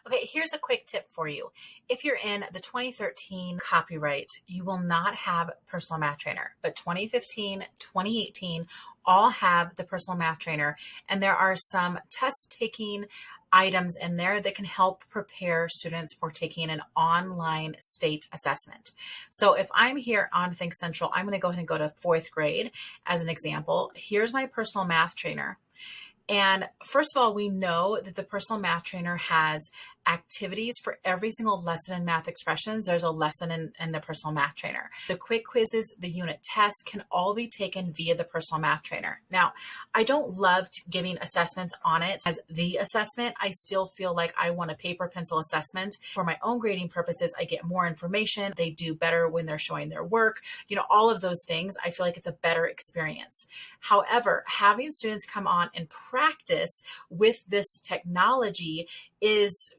Okay, here's a quick tip for you. If you're in the 2013 copyright, you will not have personal math trainer, but 2015, 2018 all have the personal math trainer. And there are some test taking items in there that can help prepare students for taking an online state assessment. So if I'm here on Think Central, I'm going to go ahead and go to fourth grade as an example. Here's my personal math trainer. And first of all, we know that the personal math trainer has activities for every single lesson in math expressions. There's a lesson in the personal math trainer. The quick quizzes, the unit tests can all be taken via the personal math trainer. Now, I don't love giving assessments on it as the assessment. I still feel like I want a paper pencil assessment. For my own grading purposes, I get more information. They do better when they're showing their work. All of those things, I feel like it's a better experience. However, having students come on and practice with this technology is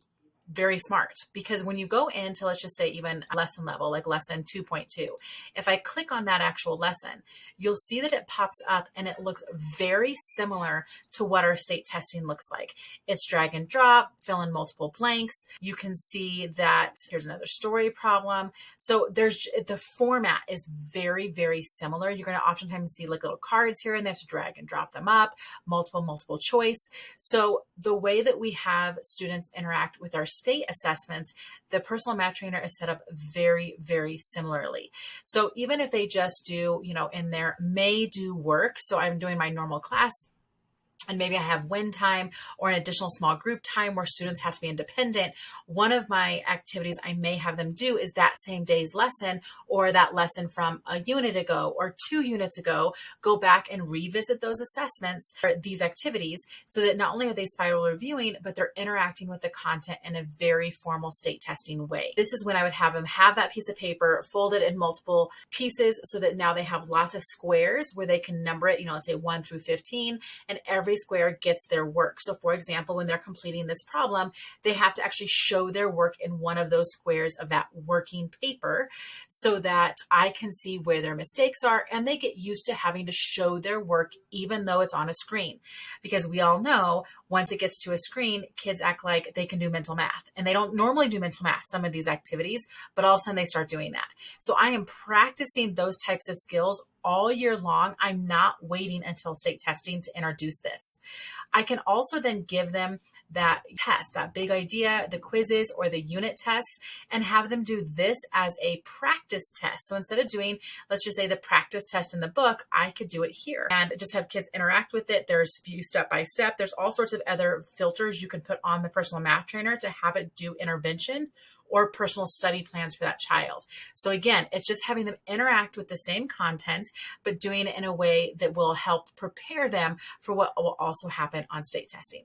very smart, because when you go into, let's just say even lesson level, like lesson 2.2, if I click on that actual lesson, you'll see that it pops up and it looks very similar to what our state testing looks like. It's drag and drop, fill in multiple blanks. You can see that here's another story problem. So the format is very, very similar. You're going to oftentimes see like little cards here and they have to drag and drop them up, multiple choice. So the way that we have students interact with our state assessments, the personal math trainer is set up very, very similarly. So even if they just do, in their may do work, so I'm doing my normal class, and maybe I have win time or an additional small group time where students have to be independent, one of my activities I may have them do is that same day's lesson or that lesson from a unit ago or 2 units ago, go back and revisit those assessments or these activities so that not only are they spiral reviewing, but they're interacting with the content in a very formal state testing way. This is when I would have them have that piece of paper folded in multiple pieces so that now they have lots of squares where they can number it, let's say 1 through 15, and every square gets their work. So for example, when they're completing this problem, they have to actually show their work in one of those squares of that working paper so that I can see where their mistakes are, and they get used to having to show their work even though it's on a screen. Because we all know once it gets to a screen, kids act like they can do mental math, and they don't normally do mental math, some of these activities, but all of a sudden they start doing that. So I am practicing those types of skills all year long. I'm not waiting until state testing to introduce this. I can also then give them that test, that big idea, the quizzes or the unit tests, and have them do this as a practice test. So instead of doing, let's just say the practice test in the book, I could do it here and just have kids interact with it. There's view step by step. There's all sorts of other filters you can put on the personal math trainer to have it do intervention or personal study plans for that child. So again, it's just having them interact with the same content, but doing it in a way that will help prepare them for what will also happen on state testing.